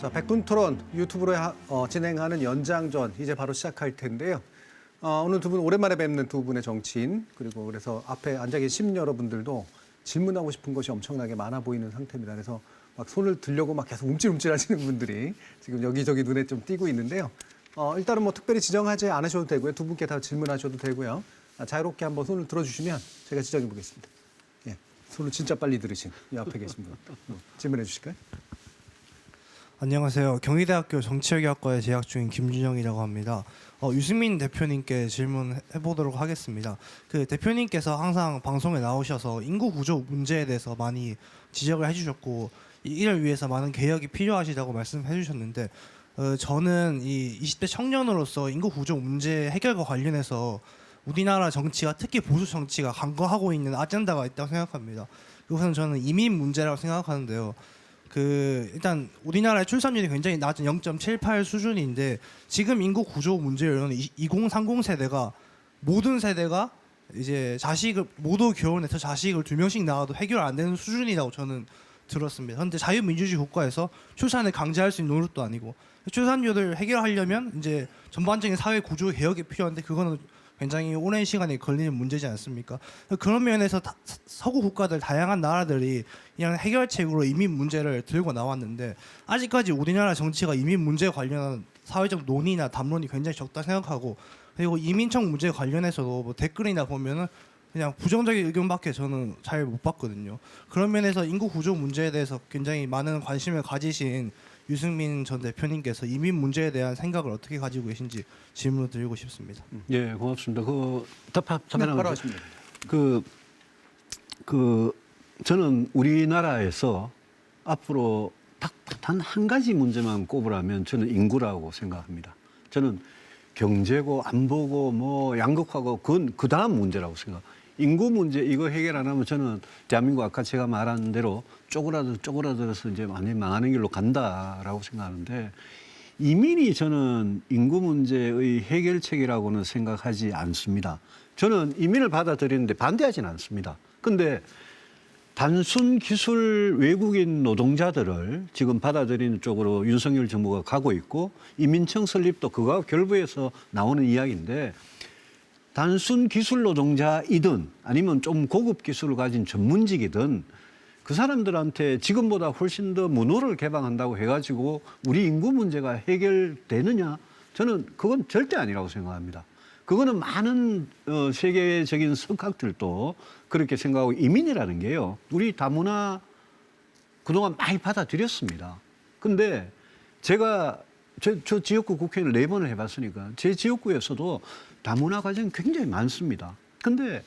자, 백분 토론 유튜브로 진행하는 연장전 이제 바로 시작할 텐데요. 오늘 두 분 오랜만에 뵙는 두 분의 정치인 그리고 그래서 앞에 앉아 계신 시민 여러분들도 질문하고 싶은 것이 엄청나게 많아 보이는 상태입니다. 그래서 막 손을 들려고 막 계속 움찔움찔하시는 분들이 지금 여기저기 눈에 좀 띄고 있는데요. 일단은 뭐 특별히 지정하지 않으셔도 되고요. 두 분께 다 질문하셔도 되고요. 자유롭게 한번 손을 들어주시면 제가 지정해 보겠습니다. 예, 손을 진짜 빨리 들으신 이 앞에 계신 분 질문해 주실까요? 안녕하세요. 경희대학교 정치외교학과에 재학 중인 김준영이라고 합니다. 유승민 대표님께 질문해 보도록 하겠습니다. 그 대표님께서 항상 방송에 나오셔서 인구 구조 문제에 대해서 많이 지적을 해주셨고 이를 위해서 많은 개혁이 필요하시다고 말씀해 주셨는데 저는 이 20대 청년으로서 인구 구조 문제 해결과 관련해서 우리나라 정치가 특히 보수 정치가 간과하고 있는 아젠다가 있다고 생각합니다. 그것은 저는 이민 문제라고 생각하는데요. 일단 우리나라의 출산율이 굉장히 낮은 0.78 수준인데 지금 인구 구조 문제로는 2030 세대가 모든 세대가 이제 자식을 모두 결혼해서 자식을 2명씩 낳아도 해결 안 되는 수준이라고 저는 들었습니다. 그런데 자유민주주의 국가에서 출산을 강제할 수 있는 노릇도 아니고 출산율을 해결하려면 이제 전반적인 사회 구조 개혁이 필요한데 그거는 굉장히 오랜 시간이 걸리는 문제지 않습니까? 그런 면에서 서구 국가들 다양한 나라들이 이런 해결책으로 이민 문제를 들고 나왔는데 아직까지 우리나라 정치가 이민 문제에 관련한 사회적 논의나 담론이 굉장히 적다 생각하고 그리고 이민청 문제에 관련해서도 뭐 댓글이나 보면은 그냥 부정적인 의견밖에 저는 잘 못 봤거든요. 그런 면에서 인구 구조 문제에 대해서 굉장히 많은 관심을 가지신 유승민 전 대표님께서 이민 문제에 대한 생각을 어떻게 가지고 계신지 질문을 드리고 싶습니다. 예, 고맙습니다. 바로 하십니다. 저는 우리나라에서 앞으로 단 한 가지 문제만 꼽으라면 저는 인구라고 생각합니다. 저는 경제고 안보고 뭐 양극화고 그건 그 다음 문제라고 생각. 인구 문제 이거 해결 안 하면 저는 대한민국 아까 제가 말한 대로 쪼그라들어서 이제 많이 망하는 길로 간다라고 생각하는데 이민이 저는 인구 문제의 해결책이라고는 생각하지 않습니다. 저는 이민을 받아들이는데 반대하지는 않습니다. 근데 단순 기술 외국인 노동자들을 지금 받아들이는 쪽으로 윤석열 정부가 가고 있고 이민청 설립도 그거와 결부해서 나오는 이야기인데 단순 기술 노동자이든 아니면 좀 고급 기술을 가진 전문직이든 그 사람들한테 지금보다 훨씬 더 문호를 개방한다고 해가지고 우리 인구 문제가 해결되느냐? 저는 그건 절대 아니라고 생각합니다. 그거는 많은 세계적인 석학들도 그렇게 생각하고 이민이라는 게요. 우리 다문화 그동안 많이 받아들였습니다. 근데 제가 저 지역구 국회의원을 4번을 해봤으니까 제 지역구에서도 다문화 가정이 굉장히 많습니다. 근데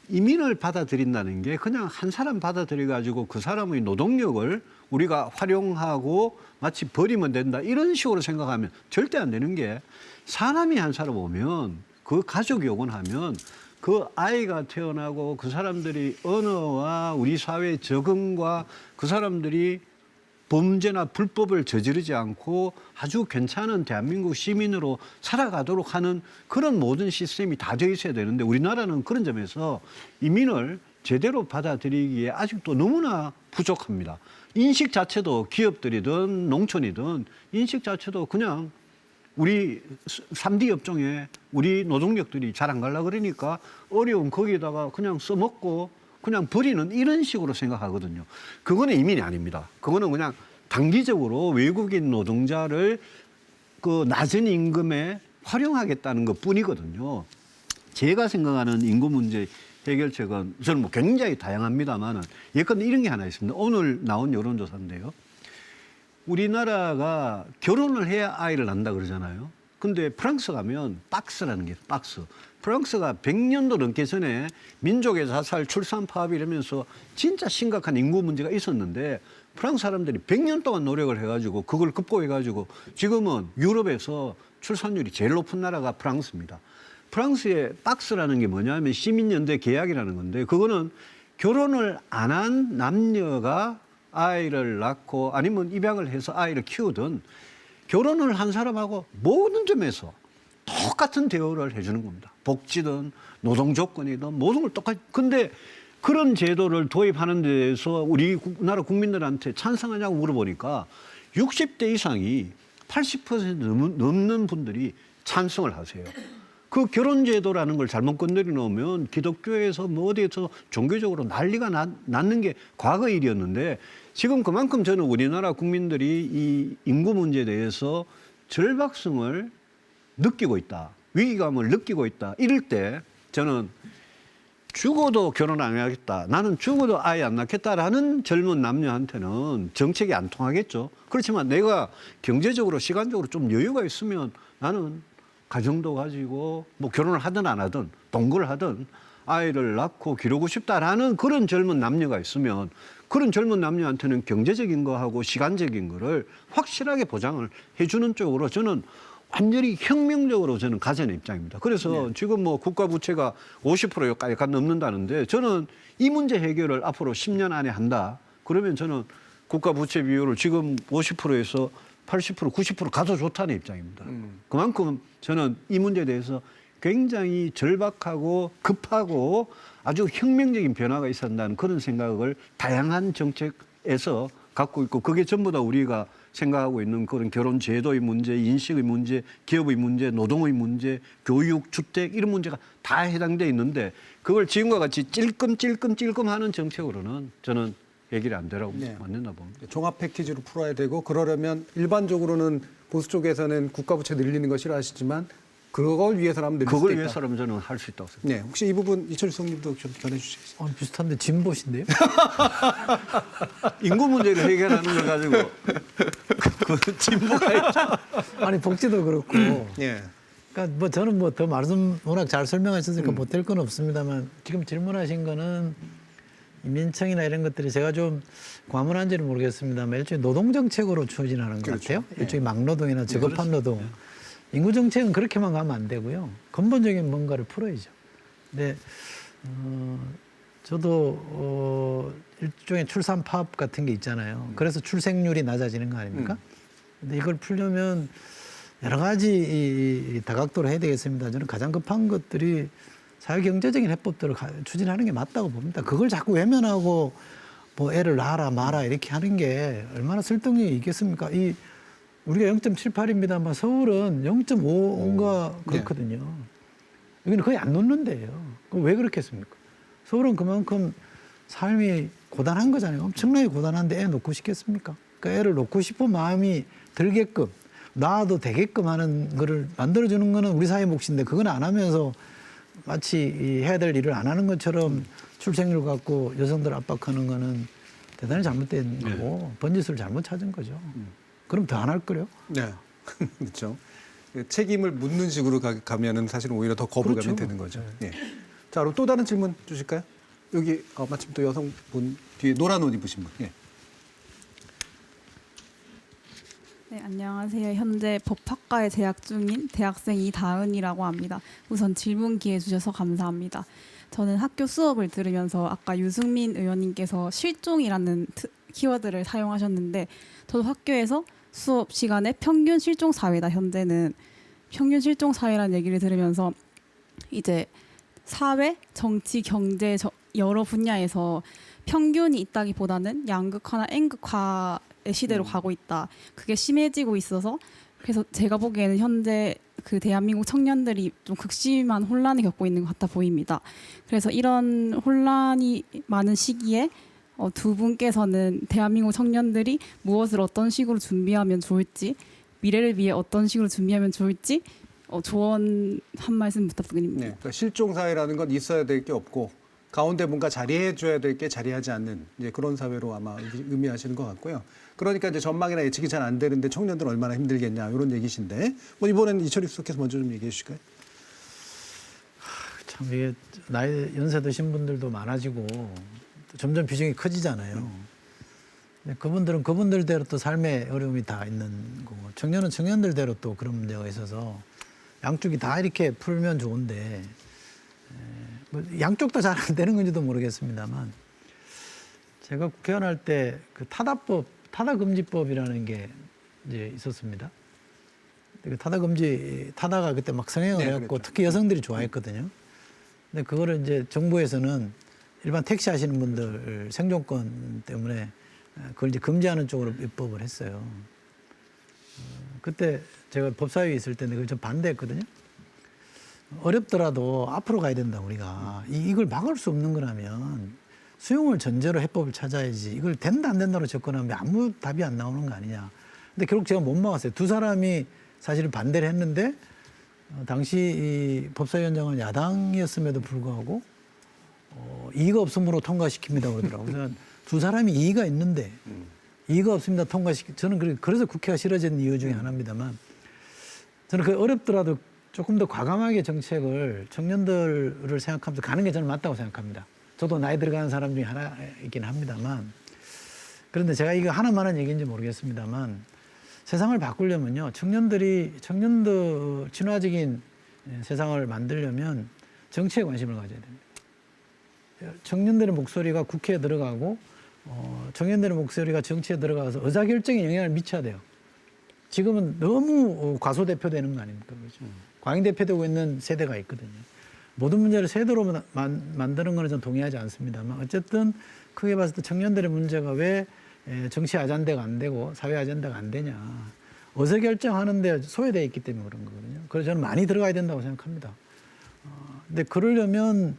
이민을 받아들인다는 게 그냥 한 사람 받아들여가지고 그 사람의 노동력을 우리가 활용하고 마치 버리면 된다 이런 식으로 생각하면 절대 안 되는 게 사람이 한 사람 오면 그 가족이 오곤 하면 그 아이가 태어나고 그 사람들이 언어와 우리 사회의 적응과 그 사람들이 범죄나 불법을 저지르지 않고 아주 괜찮은 대한민국 시민으로 살아가도록 하는 그런 모든 시스템이 다 되어 있어야 되는데 우리나라는 그런 점에서 이민을 제대로 받아들이기에 아직도 너무나 부족합니다. 인식 자체도 기업들이든 농촌이든 인식 자체도 그냥 우리 3D 업종에 우리 노동력들이 잘 안 가려고 그러니까 어려운 거기에다가 그냥 써먹고 그냥 버리는 이런 식으로 생각하거든요. 그거는 이민이 아닙니다. 그거는 그냥 단기적으로 외국인 노동자를 그 낮은 임금에 활용하겠다는 것 뿐이거든요. 제가 생각하는 인구 문제 해결책은 저는 뭐 굉장히 다양합니다만은 예컨대 이런 게 하나 있습니다. 오늘 나온 여론조사인데요. 우리나라가 결혼을 해야 아이를 낳는다 그러잖아요. 근데 프랑스 가면 박스라는 게 박스. 프랑스가 100년도 넘게 전에 민족의 자살, 출산 파업 이러면서 진짜 심각한 인구 문제가 있었는데 프랑스 사람들이 100년 동안 노력을 해가지고 그걸 극복해가지고 지금은 유럽에서 출산율이 제일 높은 나라가 프랑스입니다. 프랑스의 박스라는 게 뭐냐면 시민연대 계약이라는 건데 그거는 결혼을 안 한 남녀가 아이를 낳고 아니면 입양을 해서 아이를 키우든 결혼을 한 사람하고 모든 점에서 똑같은 대우를 해주는 겁니다. 복지든 노동 조건이든 모든 걸 똑같이. 근데 그런 제도를 도입하는 데에서 우리나라 국민들한테 찬성하냐고 물어보니까 60대 이상이 80% 넘는 분들이 찬성을 하세요. 그 결혼제도라는 걸 잘못 건드려 놓으면 기독교에서 뭐 어디에서 종교적으로 난리가 났는 게 과거 일이었는데 지금 그만큼 저는 우리나라 국민들이 이 인구 문제에 대해서 절박성을 느끼고 있다. 위기감을 느끼고 있다. 이럴 때 저는 죽어도 결혼 안 하겠다. 나는 죽어도 아예 안 낳겠다라는 젊은 남녀한테는 정책이 안 통하겠죠. 그렇지만 내가 경제적으로 시간적으로 좀 여유가 있으면 나는 가정도 가지고 뭐 결혼을 하든 안 하든 동거를 하든 아이를 낳고 기르고 싶다라는 그런 젊은 남녀가 있으면 그런 젊은 남녀한테는 경제적인 거하고 시간적인 거를 확실하게 보장을 해주는 쪽으로 저는 완전히 혁명적으로 저는 가자는 입장입니다. 그래서 지금 뭐 국가 부채가 50%까지 넘는다는데 저는 이 문제 해결을 앞으로 10년 안에 한다. 그러면 저는 국가 부채 비율을 지금 50%에서 80%, 90% 가도 좋다는 입장입니다. 그만큼 저는 이 문제에 대해서 굉장히 절박하고 급하고 아주 혁명적인 변화가 있어야 한다는 그런 생각을 다양한 정책에서 갖고 있고 그게 전부 다 우리가 생각하고 있는 그런 결혼 제도의 문제, 인식의 문제, 기업의 문제, 노동의 문제, 교육, 주택 이런 문제가 다 해당돼 있는데 그걸 지금과 같이 찔끔찔끔 하는 정책으로는 저는 해결이 안 되라고 안 된다 봅니다. 종합 패키지로 풀어야 되고 그러려면 일반적으로는 보수 쪽에서는 국가 부채 늘리는 거 싫어하시지만 그걸 위해서라면 늘릴 수도 그걸 있다. 위해서라면 저는 할 수 있다고 생각합니다. 네, 혹시 이 부분 이철수 성님도 좀 전해 주시겠어요? 비슷한데 진보신데요? 인구 문제를 해결하는 걸 가지고 그 진보가 있죠. 아니 복지도 그렇고. 예. 그러니까 뭐 저는 뭐 더 말씀 워낙 잘 설명하셨으니까 못할 건 없습니다만 지금 질문하신 거는 민청이나 이런 것들이 제가 좀 과문한지는 모르겠습니다만 일종의 노동 정책으로 추진하는 것 그렇죠. 같아요. 일종의 막노동이나 저급한 노동. 인구 정책은 그렇게만 가면 안 되고요. 근본적인 뭔가를 풀어야죠. 근데 저도 일종의 출산 파업 같은 게 있잖아요. 그래서 출생률이 낮아지는 거 아닙니까? 근데 이걸 풀려면 여러 가지 이 다각도로 해야 되겠습니다. 저는 가장 급한 것들이 사회경제적인 해법들을 추진하는 게 맞다고 봅니다. 그걸 자꾸 외면하고 뭐 애를 낳아라 마라 이렇게 하는 게 얼마나 설득력이 있겠습니까? 우리가 0.78입니다만 서울은 0.5인가 그렇거든요. 여기는 거의 안 놓는데요. 그럼 왜 그렇겠습니까? 서울은 그만큼 삶이 고단한 거잖아요. 엄청나게 고단한데 애 놓고 싶겠습니까? 그러니까 애를 놓고 싶은 마음이 들게끔 낳아도 되게끔 하는 거를 만들어주는 거는 우리 사회 몫인데 그건 안 하면서 마치 해야 될 일을 안 하는 것처럼 출생률 갖고 여성들 압박하는 거는 대단히 잘못된 거고 번지수를 잘못 찾은 거죠. 그럼 더 안 할 거래요? 네. 그렇죠. 책임을 묻는 식으로 가면은 사실은 오히려 더 거부감이 그렇죠. 되는 거죠. 예. 자, 그럼 또 다른 질문 주실까요? 여기 마침 또 여성분 뒤에 노란 옷 입으신 분. 예. 네, 안녕하세요. 현재 법학과에 재학 중인 대학생 이다은이라고 합니다. 우선 질문 기회 주셔서 감사합니다. 저는 학교 수업을 들으면서 아까 유승민 의원님께서 실종이라는 키워드를 사용하셨는데 저도 학교에서 수업 시간에 평균 실종 사회다. 현재는 평균 실종 사회라는 얘기를 들으면서 이제 사회, 정치, 경제 여러 분야에서 평균이 있다기보다는 양극화나 N극화의 시대로 가고 있다. 그게 심해지고 있어서 그래서 제가 보기에는 현재 그 대한민국 청년들이 좀 극심한 혼란을 겪고 있는 것 같아 보입니다. 그래서 이런 혼란이 많은 시기에 두 분께서는 대한민국 청년들이 무엇을 어떤 식으로 준비하면 좋을지, 미래를 위해 어떤 식으로 준비하면 좋을지 조언 한 말씀 부탁드립니다. 네. 그러니까 실종 사회라는 건 있어야 될 게 없고 가운데 뭔가 자리해 줘야 될 게 자리하지 않는 이제 그런 사회로 아마 의미하시는 것 같고요. 그러니까 이제 전망이나 예측이 잘 안 되는데 청년들 얼마나 힘들겠냐 이런 얘기신데 뭐 이번엔 이철익 수석께서 먼저 좀 얘기해 주실까요? 참 이게 나이 연세 드신 분들도 많아지고 점점 비중이 커지잖아요. 근데 그분들은 그분들대로 또 삶의 어려움이 다 있는 거고 청년은 청년들대로 또 그런 문제가 있어서 양쪽이 다 이렇게 풀면 좋은데 뭐 양쪽 다 잘 안 되는 건지도 모르겠습니다만 제가 국회의원 할 때 그 타다금지법이라는 게 이제 있었습니다. 그 타다가 그때 막 성행을 해갖고 그랬죠. 특히 여성들이 좋아했거든요. 근데 그거를 이제 정부에서는 일반 택시 하시는 분들 생존권 때문에 그걸 이제 금지하는 쪽으로 입법을 했어요. 그때 제가 법사위에 있을 때인데 그걸 좀 반대했거든요. 어렵더라도 앞으로 가야 된다 우리가. 이걸 막을 수 없는 거라면 수용을 전제로 해법을 찾아야지. 이걸 된다 안 된다로 접근하면 아무 답이 안 나오는 거 아니냐. 근데 결국 제가 못 막았어요. 두 사람이 사실은 반대를 했는데 당시 이 법사위원장은 야당이었음에도 불구하고 이의가 없으므로 통과시킵니다 그러더라고요. 그래서 두 사람이 이의가 있는데 이의가 없습니다 저는 그래서 국회가 싫어진 이유 중에 하나입니다만 저는 그 어렵더라도 조금 더 과감하게 정책을 청년들을 생각하면서 가는 게 저는 맞다고 생각합니다. 저도 나이 들어가는 사람 중에 하나이긴 합니다만 그런데 제가 이거 하나만한 얘기인지 모르겠습니다만 세상을 바꾸려면요 청년들 친화적인 세상을 만들려면 정치에 관심을 가져야 됩니다. 청년들의 목소리가 국회에 들어가고 청년들의 목소리가 정치에 들어가서 의사결정에 영향을 미쳐야 돼요. 지금은 너무 과소대표되는 거 아닙니까? 그렇죠? 과잉대표되고 있는 세대가 있거든요. 모든 문제를 세대로 만드는 거는 전 동의하지 않습니다만 어쨌든 크게 봤을 때 청년들의 문제가 왜 정치 아젠다가 안 되고 사회 아젠다가 안 되냐. 의사결정하는데 소외되어 있기 때문에 그런 거거든요. 그래서 저는 많이 들어가야 된다고 생각합니다. 근데 그러려면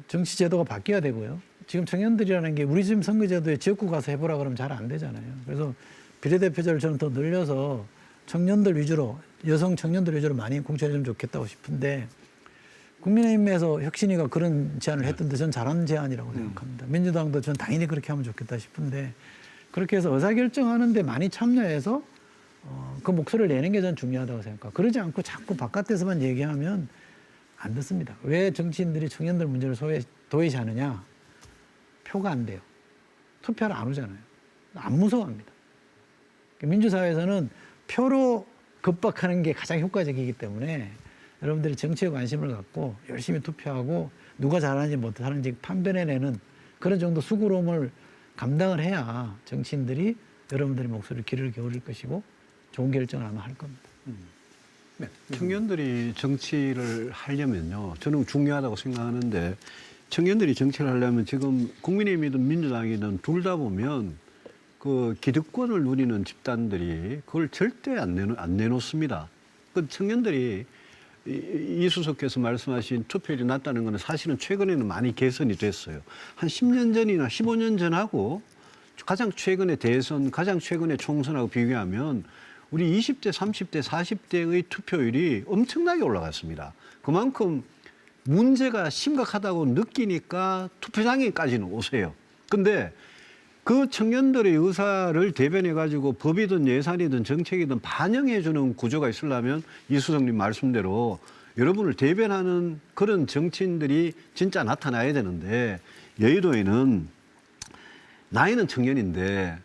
정치 제도가 바뀌어야 되고요. 지금 청년들이라는 게 우리 지금 선거제도에 지역구 가서 해보라 그러면 잘 안 되잖아요. 그래서 비례대표제를 저는 더 늘려서 청년들 위주로 여성 청년들 위주로 많이 공천해주면 좋겠다고 싶은데 국민의힘에서 혁신위가 그런 제안을 했던데 저는 잘한 제안이라고 생각합니다. 민주당도 저는 당연히 그렇게 하면 좋겠다 싶은데 그렇게 해서 의사결정하는데 많이 참여해서 그 목소리를 내는 게 저는 중요하다고 생각합니다. 그러지 않고 자꾸 바깥에서만 얘기하면 안 듣습니다. 왜 정치인들이 청년들 문제를 도외시하느냐? 표가 안 돼요. 투표를 안 오잖아요. 안 무서워합니다. 민주사회에서는 표로 급박하는 게 가장 효과적이기 때문에 여러분들이 정치에 관심을 갖고 열심히 투표하고 누가 잘하는지 못하는지 판별해내는 그런 정도 수고로움을 감당을 해야 정치인들이 여러분들의 목소리를 귀를 기울일 것이고 좋은 결정을 아마 할 겁니다. 네. 청년들이 정치를 하려면요. 저는 중요하다고 생각하는데 청년들이 정치를 하려면 지금 국민의힘이든 민주당이든 둘 다 보면 그 기득권을 누리는 집단들이 그걸 절대 안 내놓습니다. 그 청년들이 이수석께서 말씀하신 투표율이 낮다는 것은 사실은 최근에는 많이 개선이 됐어요. 한 10년 전이나 15년 전하고 가장 최근의 대선, 가장 최근의 총선하고 비교하면 우리 20대, 30대, 40대의 투표율이 엄청나게 올라갔습니다. 그만큼 문제가 심각하다고 느끼니까 투표장에까지는 오세요. 근데 그 청년들의 의사를 대변해가지고 법이든 예산이든 정책이든 반영해주는 구조가 있으려면 이수석님 말씀대로 여러분을 대변하는 그런 정치인들이 진짜 나타나야 되는데 여의도에는 나이는 청년인데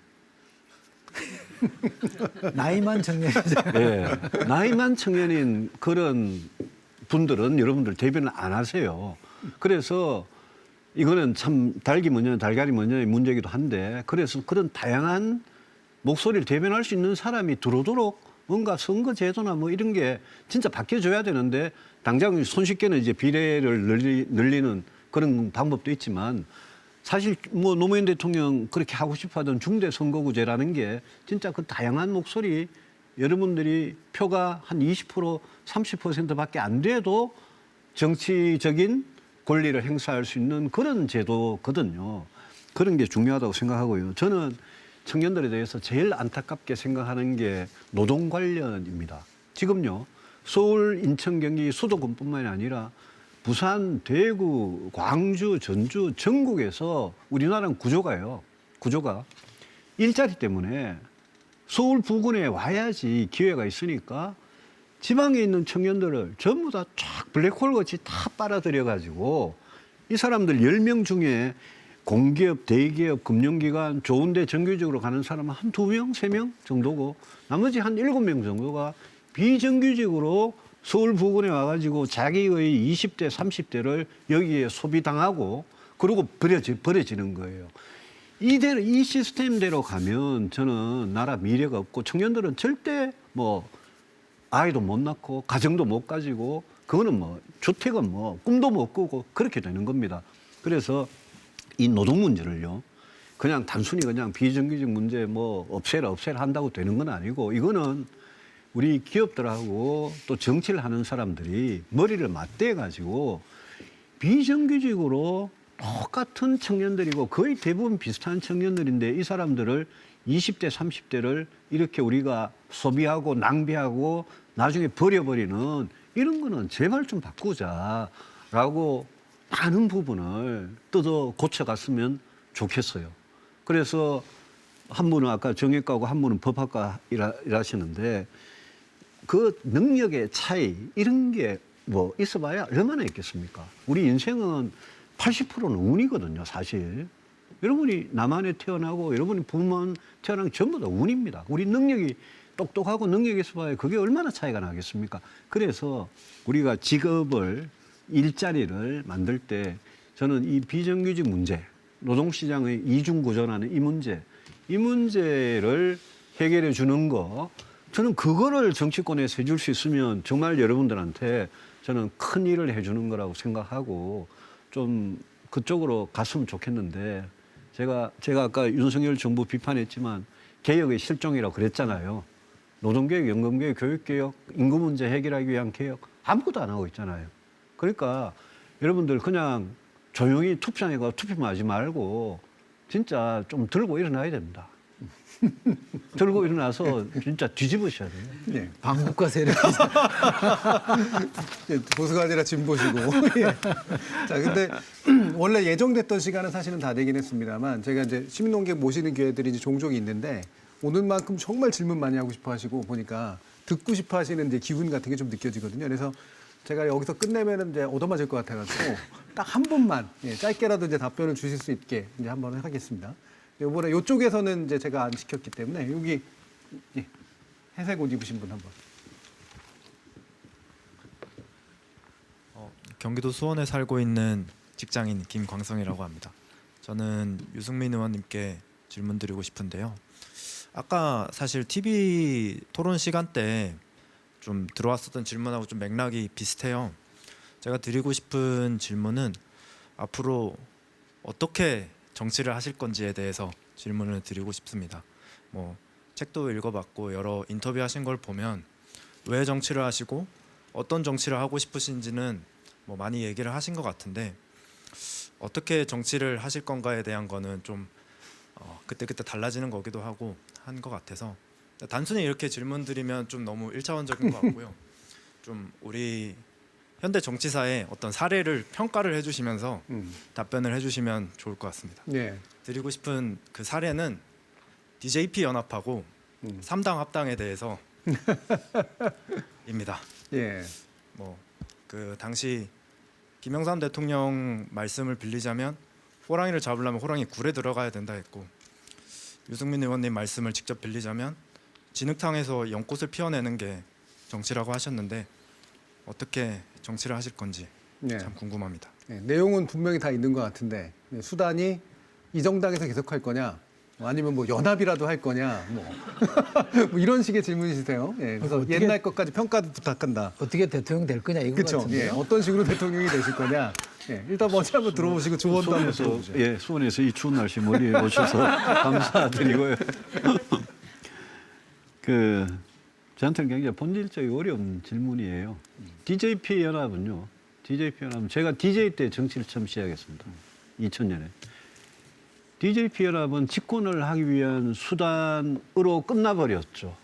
나이만 청년이죠. 네, 나이만 청년인 그런 분들은 여러분들 대변을 안 하세요. 그래서 이거는 참 닭이 뭐냐 달걀이 뭐냐의 문제이기도 한데 그래서 그런 다양한 목소리를 대변할 수 있는 사람이 들어오도록 뭔가 선거 제도나 뭐 이런 게 진짜 바뀌어줘야 되는데 당장 손쉽게는 이제 비례를 늘리는 그런 방법도 있지만 사실 뭐 노무현 대통령 그렇게 하고 싶어하던 중대 선거구제라는 게 진짜 그 다양한 목소리 여러분들이 표가 한 20% 30%밖에 안 돼도 정치적인 권리를 행사할 수 있는 그런 제도거든요. 그런 게 중요하다고 생각하고요. 저는 청년들에 대해서 제일 안타깝게 생각하는 게 노동 관련입니다. 지금요. 서울, 인천, 경기 수도권뿐만이 아니라 부산, 대구, 광주, 전주, 전국에서 우리나라는 구조가요. 구조가 일자리 때문에 서울 부근에 와야지 기회가 있으니까 지방에 있는 청년들을 전부 다 쫙 블랙홀 같이 다 빨아들여 가지고 이 사람들 10명 중에 공기업, 대기업, 금융기관 좋은데 정규직으로 가는 사람은 한 2명, 3명 정도고 나머지 한 7명 정도가 비정규직으로 서울 부근에 와가지고 자기의 20대, 30대를 여기에 소비당하고 그러고 버려지는 거예요. 이대로 이 시스템대로 가면 저는 나라 미래가 없고 청년들은 절대 뭐 아이도 못 낳고 가정도 못 가지고 그거는 뭐 주택은 뭐 꿈도 못 꾸고 그렇게 되는 겁니다. 그래서 이 노동 문제를요. 그냥 단순히 그냥 비정규직 문제 뭐 없애라 한다고 되는 건 아니고 이거는 우리 기업들하고 또 정치를 하는 사람들이 머리를 맞대 가지고 비정규직으로 똑같은 청년들이고 거의 대부분 비슷한 청년들인데 이 사람들을 20대, 30대를 이렇게 우리가 소비하고 낭비하고 나중에 버려버리는 이런 거는 제발 좀 바꾸자라고 많은 부분을 뜯어 고쳐갔으면 좋겠어요. 그래서 한 분은 아까 정외과고 한 분은 법학과 일하시는데 그 능력의 차이 이런 게 뭐 있어봐야 얼마나 있겠습니까? 우리 인생은 80%는 운이거든요, 사실. 여러분이 남한에 태어나고 여러분이 부모만 태어난 게 전부 다 운입니다. 우리 능력이 똑똑하고 능력이 있어봐야 그게 얼마나 차이가 나겠습니까? 그래서 우리가 직업을 일자리를 만들 때 저는 이 비정규직 문제, 노동시장의 이중구조라는 이 문제를 해결해 주는 거 저는 그거를 정치권에서 해줄 수 있으면 정말 여러분들한테 저는 큰 일을 해주는 거라고 생각하고 좀 그쪽으로 갔으면 좋겠는데 제가 아까 윤석열 정부 비판했지만 개혁의 실종이라고 그랬잖아요. 노동개혁, 연금개혁, 교육개혁, 인구 문제 해결하기 위한 개혁 아무것도 안 하고 있잖아요. 그러니까 여러분들 그냥 조용히 투표장에 가서 투표만 하지 말고 진짜 좀 들고 일어나야 됩니다. 들고 일어나서 진짜 뒤집으셔야 돼요. 네. 반국가 세력. 보수가 아니라 진보시고. 예. 자, 근데 원래 예정됐던 시간은 사실은 다 되긴 했습니다만 제가 이제 시민논객 모시는 기회들이 이제 종종 있는데 오늘만큼 정말 질문 많이 하고 싶어 하시고 보니까 듣고 싶어 하시는 이제 기분 같은 게 좀 느껴지거든요. 그래서 제가 여기서 끝내면은 이제 얻어맞을 것 같아가지고 딱 한 번만 짧게라도 이제 답변을 주실 수 있게 이제 한번 하겠습니다. 이번에 이쪽에서는 이제 제가 안 시켰기 때문에 여기 회색 옷 입으신 분 한번. 경기도 수원에 살고 있는 직장인 김광성이라고 합니다. 저는 유승민 의원님께 질문 드리고 싶은데요. 아까 사실 TV 토론 시간 때 좀 들어왔었던 질문하고 좀 맥락이 비슷해요. 제가 드리고 싶은 질문은 앞으로 어떻게 정치를 하실 건지에 대해서 질문을 드리고 싶습니다. 뭐 책도 읽어봤고 여러 인터뷰하신 걸 보면 왜 정치를 하시고 어떤 정치를 하고 싶으신지는 뭐 많이 얘기를 하신 것 같은데 어떻게 정치를 하실 건가에 대한 거는 좀 그때그때 달라지는 거기도 하고 한 것 같아서 단순히 이렇게 질문 드리면 좀 너무 일차원적인 것 같고요. 좀 우리 현대 정치사의 어떤 사례를 평가를 해주시면서 답변을 해주시면 좋을 것 같습니다. 네. 드리고 싶은 그 사례는 DJP 연합하고 3당 합당에 대해서 입니다. 예. 뭐 그 당시 김영삼 대통령 말씀을 빌리자면 호랑이를 잡으려면 호랑이 굴에 들어가야 된다 했고 유승민 의원님 말씀을 직접 빌리자면 진흙탕에서 연꽃을 피워내는 게 정치라고 하셨는데 어떻게 정치를 하실 건지 네. 참 궁금합니다. 네, 내용은 분명히 다 있는 것 같은데 수단이 이 정당에서 계속할 거냐, 아니면 뭐 연합이라도 할 거냐, 뭐, 뭐 이런 식의 질문이시세요. 예, 그래서 어떻게, 옛날 것까지 평가도 부탁한다. 어떻게 대통령 될 거냐 이거 그렇죠. 같은데요. 예, 어떤 식으로 대통령이 되실 거냐. 예, 일단 먼저 한번 들어보시고 조언도 한번 수원에서 들어보죠. 수원에서 이 추운 날씨 멀리 오셔서 감사드리고요. 저한테는 굉장히 본질적이 어려운 질문이에요. DJP 연합은요. 제가 DJ 때 정치를 처음 시작했습니다. 2000년에. DJP 연합은 집권을 하기 위한 수단으로 끝나버렸죠.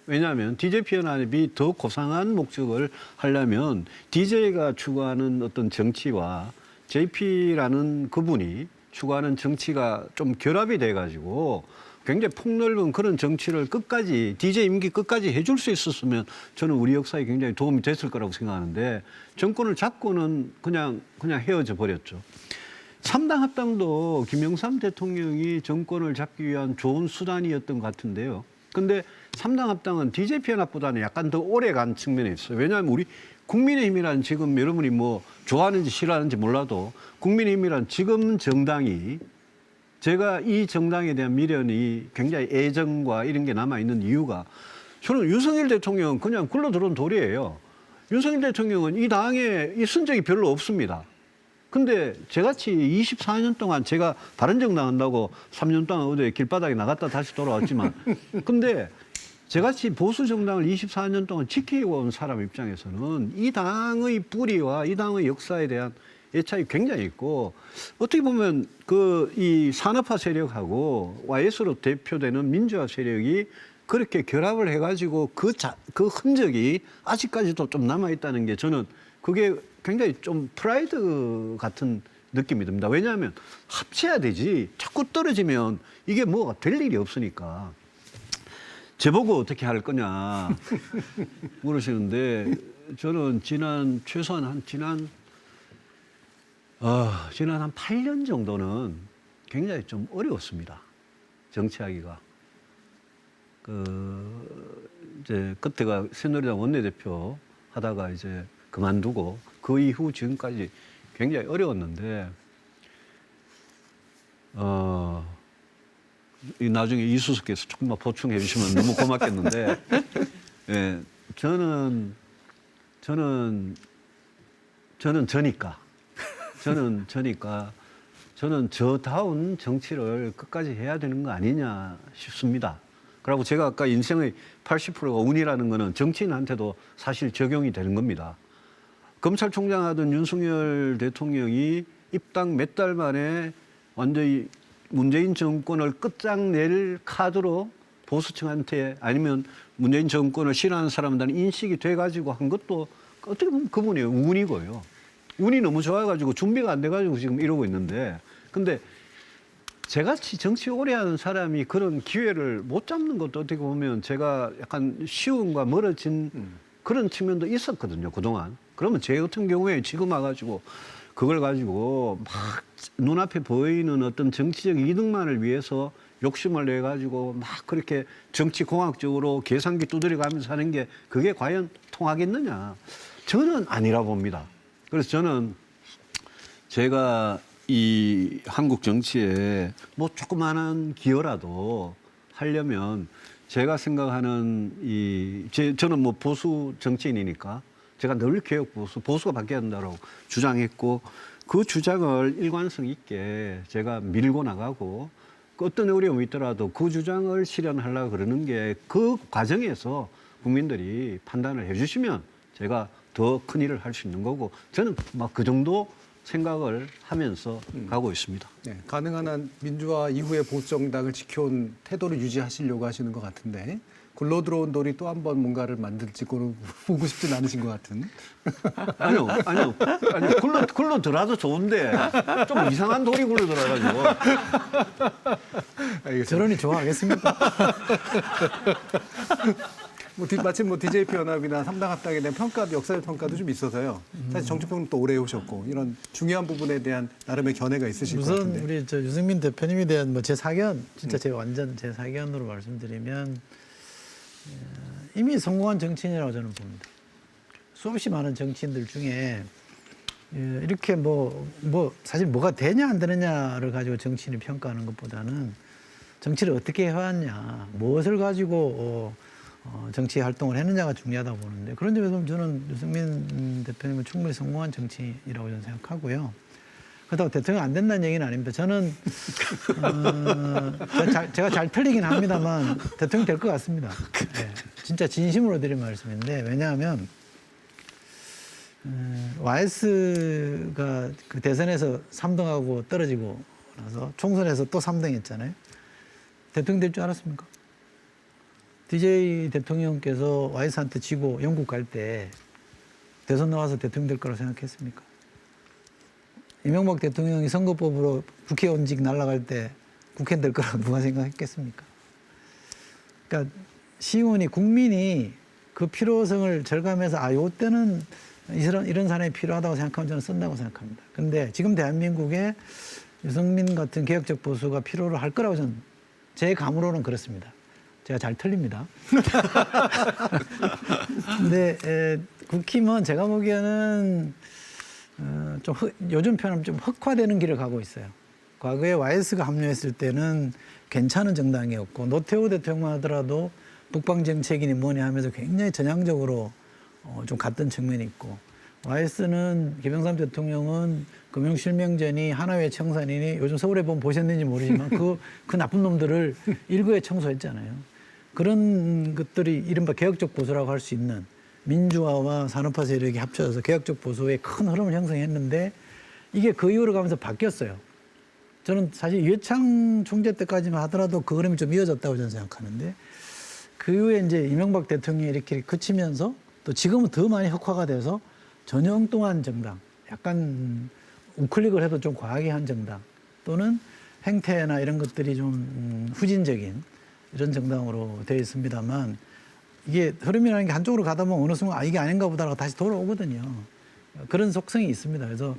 왜냐하면 DJP 연합이 더 고상한 목적을 하려면 DJ가 추구하는 어떤 정치와 JP라는 그분이 추구하는 정치가 좀 결합이 돼가지고 굉장히 폭넓은 그런 정치를 끝까지 DJ 임기 끝까지 해줄 수 있었으면 저는 우리 역사에 굉장히 도움이 됐을 거라고 생각하는데 정권을 잡고는 그냥 헤어져 버렸죠. 3당 합당도 김영삼 대통령이 정권을 잡기 위한 좋은 수단이었던 것 같은데요. 근데 3당 합당은 DJP 연합보다는 약간 더 오래 간 측면이 있어요. 왜냐하면 우리 국민의힘이라는 지금 여러분이 뭐 좋아하는지 싫어하는지 몰라도 국민의힘이라는 지금 정당이 제가 이 정당에 대한 미련이 굉장히 애정과 이런 게 남아있는 이유가 저는 윤석열 대통령은 그냥 굴러들어온 돌이에요. 윤석열 대통령은 이 당에 있은 적이 별로 없습니다. 근데 저같이 24년 동안 제가 바른정당 한다고 3년 동안 어디 길바닥에 나갔다 다시 돌아왔지만 근데 저같이 보수 정당을 24년 동안 지켜온 사람 입장에서는 이 당의 뿌리와 이 당의 역사에 대한 애착이 굉장히 있고 어떻게 보면 그 이 산업화 세력하고 YS로 대표되는 민주화 세력이 그렇게 결합을 해가지고 그 흔적이 아직까지도 좀 남아있다는 게 저는 그게 굉장히 좀 프라이드 같은 느낌이 듭니다. 왜냐하면 합쳐야 되지 자꾸 떨어지면 이게 뭐가 될 일이 없으니까. 저보고 어떻게 할 거냐 물으시는데 저는 최소한 지난 한 8년 정도는 굉장히 좀 어려웠습니다. 정치하기가. 이제 그때가 새누리당 원내대표 하다가 이제 그만두고 그 이후 지금까지 굉장히 어려웠는데 나중에 이수석께서 조금만 보충해 주시면 너무 고맙겠는데 예, 저는 저니까 저는 저다운 정치를 끝까지 해야 되는 거 아니냐 싶습니다. 그리고 제가 아까 인생의 80%가 운이라는 거는 정치인한테도 사실 적용이 되는 겁니다. 검찰총장 하던 윤석열 대통령이 입당 몇 달 만에 완전히 문재인 정권을 끝장낼 카드로 보수층한테 아니면 문재인 정권을 싫어하는 사람들은 인식이 돼가지고 한 것도 어떻게 보면 그분의 운이고요. 운이 너무 좋아가지고 준비가 안 돼가지고 지금 이러고 있는데 근데 제같이 정치 오래 하는 사람이 그런 기회를 못 잡는 것도 어떻게 보면 제가 약간 쉬움과 멀어진 그런 측면도 있었거든요, 그동안. 그러면 제 같은 경우에 지금 와가지고 그걸 가지고 막 눈앞에 보이는 어떤 정치적 이득만을 위해서 욕심을 내가지고 막 그렇게 정치공학적으로 계산기 두드려가면서 하는 게 그게 과연 통하겠느냐. 저는 아니라 봅니다. 그래서 저는 제가 이 한국 정치에 뭐 조그마한 기여라도 하려면 제가 생각하는 저는 뭐 보수 정치인이니까 제가 늘 개혁 보수가 바뀌어야 된다고 주장했고 그 주장을 일관성 있게 제가 밀고 나가고 어떤 어려움이 있더라도 그 주장을 실현하려고 그러는 게 그 과정에서 국민들이 판단을 해주시면 제가 더 큰 일을 할 수 있는 거고 저는 막 그 정도 생각을 하면서 가고 있습니다. 네, 가능한 한 민주화 이후에 보수 정당을 지켜온 태도를 유지하시려고 하시는 것 같은데 굴러 들어온 돌이 또 한 번 뭔가를 만들지 보고 싶진 않으신 것 같은. 아니요. 굴러 들어도 좋은데 좀 이상한 돌이 굴러 들어가지고. 저런이 좋아하겠습니까? 마침 DJP 연합이나 3당 합당에 대한 평가도 역사적 평가도 좀 있어서요. 사실 정치평론 또 오래 해오셨고 이런 중요한 부분에 대한 나름의 견해가 있으실 것 우선 같은데. 우리 유승민 대표님에 대한 뭐 제 사견 진짜 제가 완전 제 사견으로 말씀드리면 이미 성공한 정치인이라고 저는 봅니다. 수없이 많은 정치인들 중에 이렇게 사실 뭐가 되냐 안 되느냐를 가지고 정치인을 평가하는 것보다는 정치를 어떻게 해왔냐, 무엇을 가지고 정치 활동을 했느냐가 중요하다고 보는데 그런 점에서 보면 저는 유승민 대표님은 충분히 성공한 정치인이라고 저는 생각하고요. 그렇다고 대통령 안 된다는 얘기는 아닙니다. 저는 제가 잘 틀리긴 합니다만 대통령 될 것 같습니다. 네, 진짜 진심으로 드린 말씀인데 왜냐하면 YS가 그 대선에서 3등하고 떨어지고 나서 총선에서 또 3등 했잖아요. 대통령 될 줄 알았습니까? DJ 대통령께서 YS한테 지고 영국 갈 때 대선 나와서 대통령 될 거라고 생각했습니까? 이명박 대통령이 선거법으로 국회의원직 날아갈 때 국회의원 될 거라고 누가 생각했겠습니까? 그러니까 시의원이 국민이 그 필요성을 절감해서 요때는 이런 사람이 필요하다고 생각하면 저는 쓴다고 생각합니다. 근데 지금 대한민국에 유승민 같은 개혁적 보수가 필요로 할 거라고 저는 제 감으로는 그렇습니다. 제가 잘 틀립니다. 근데 국힘은 제가 보기에는 요즘 표현하면 좀 흑화되는 길을 가고 있어요. 과거에 YS가 합류했을 때는 괜찮은 정당이었고 노태우 대통령만 하더라도 북방 정책이니 뭐니 하면서 굉장히 전향적으로 좀 갔던 측면이 있고 YS는 김영삼 대통령은 금융실명제니 하나회 청산이니 요즘 서울에 보면 보셨는지 모르지만 그 나쁜 놈들을 일거에 청소했잖아요. 그런 것들이 이른바 개혁적 보수라고 할 수 있는 민주화와 산업화 세력이 합쳐져서 개혁적 보수의 큰 흐름을 형성했는데 이게 그 이후로 가면서 바뀌었어요. 저는 사실 이회창 총재 때까지만 하더라도 그 흐름이 좀 이어졌다고 저는 생각하는데 그 이후에 이제 이명박 대통령이 이렇게 그치면서 또 지금은 더 많이 흑화가 돼서 전혀 엉뚱한 정당, 약간 우클릭을 해도 좀 과하게 한 정당 또는 행태나 이런 것들이 좀 후진적인 이런 정당으로 되어 있습니다만 이게 흐름이라는 게 한쪽으로 가다 보면 어느 순간 이게 아닌가 보다가 다시 돌아오거든요. 그런 속성이 있습니다. 그래서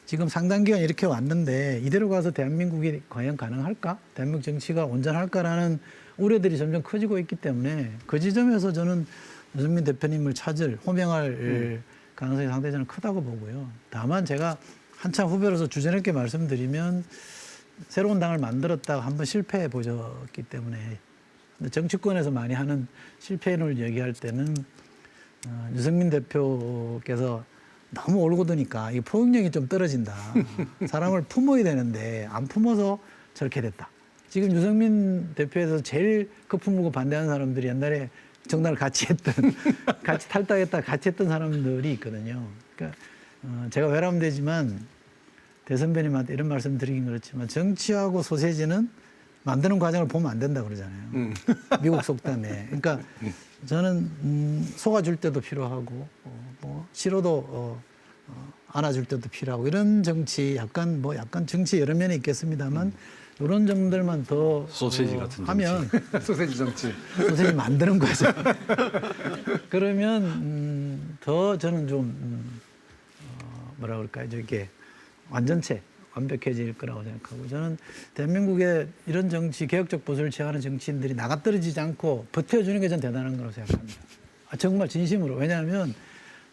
지금 상당 기간 이렇게 왔는데 이대로 가서 대한민국이 과연 가능할까? 대한민국 정치가 온전할까라는 우려들이 점점 커지고 있기 때문에 그 지점에서 저는 유승민 대표님을 호명할 가능성이 상당히 저는 크다고 보고요. 다만 제가 한참 후배로서 주저넘게 말씀드리면 새로운 당을 만들었다가 한번 실패해 보셨기 때문에 근데 정치권에서 많이 하는 실패를 얘기할 때는 유승민 대표께서 너무 올고 드니까 이 포용력이 좀 떨어진다. 사람을 품어야 되는데 안 품어서 저렇게 됐다. 지금 유승민 대표에서 제일 거품물고 반대하는 사람들이 옛날에 정당을 같이 했던, 같이 탈당했다 같이 했던 사람들이 있거든요. 그러니까 제가 외람되지만 대선배님한테 이런 말씀 드리긴 그렇지만 정치하고 소세지는 만드는 과정을 보면 안 된다 그러잖아요. 미국 속담에. 그러니까 저는 속아줄 때도 필요하고 뭐 싫어도 안아줄 때도 필요하고 이런 정치 약간 정치 여러 면이 있겠습니다만 이런 점들만 더 소세지 같은 하면 소세지 정치. 소세지 만드는 거죠. 그러면 더 저는 좀 뭐라 그럴까요? 이렇게 완전체 완벽해질 거라고 생각하고 저는 대한민국의 이런 정치 개혁적 보수를 취하는 정치인들이 나가떨어지지 않고 버텨주는 게 전 대단한 거라고 생각합니다. 정말 진심으로. 왜냐하면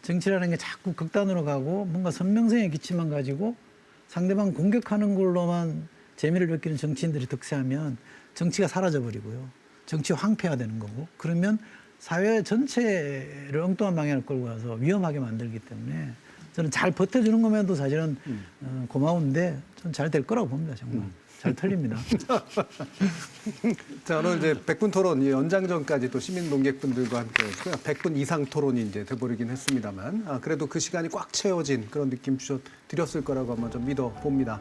정치라는 게 자꾸 극단으로 가고 뭔가 선명성의 기치만 가지고 상대방 공격하는 걸로만 재미를 느끼는 정치인들이 득세하면 정치가 사라져버리고요. 정치가 황폐화되는 거고 그러면 사회 전체를 엉뚱한 방향을 끌고 가서 위험하게 만들기 때문에 저는 잘 버텨주는 것만도 사실은 고마운데 전 잘 될 거라고 봅니다. 정말. 잘 틀립니다. 자, 오늘 이제 100분 토론 연장전까지 또 시민 논객분들과 함께 했고요. 100분 이상 토론이 이제 돼버리긴 했습니다만 그래도 그 시간이 꽉 채워진 그런 느낌 드렸을 거라고 한번 좀 믿어 봅니다.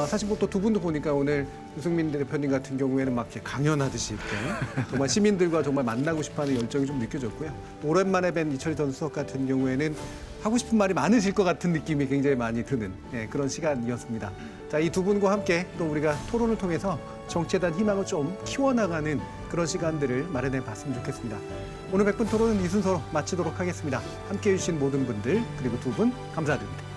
사실 뭐 또 두 분도 보니까 오늘 유승민 대표님 같은 경우에는 막 이렇게 강연하듯이 이렇게 정말 시민들과 정말 만나고 싶어하는 열정이 좀 느껴졌고요. 오랜만에 뵌 이철희 전 수석 같은 경우에는 하고 싶은 말이 많으실 것 같은 느낌이 굉장히 많이 드는 그런 시간이었습니다. 자, 이 두 분과 함께 또 우리가 토론을 통해서 정치에 대한 희망을 좀 키워나가는 그런 시간들을 마련해 봤으면 좋겠습니다. 오늘 100분 토론은 이 순서로 마치도록 하겠습니다. 함께해 주신 모든 분들 그리고 두 분 감사드립니다.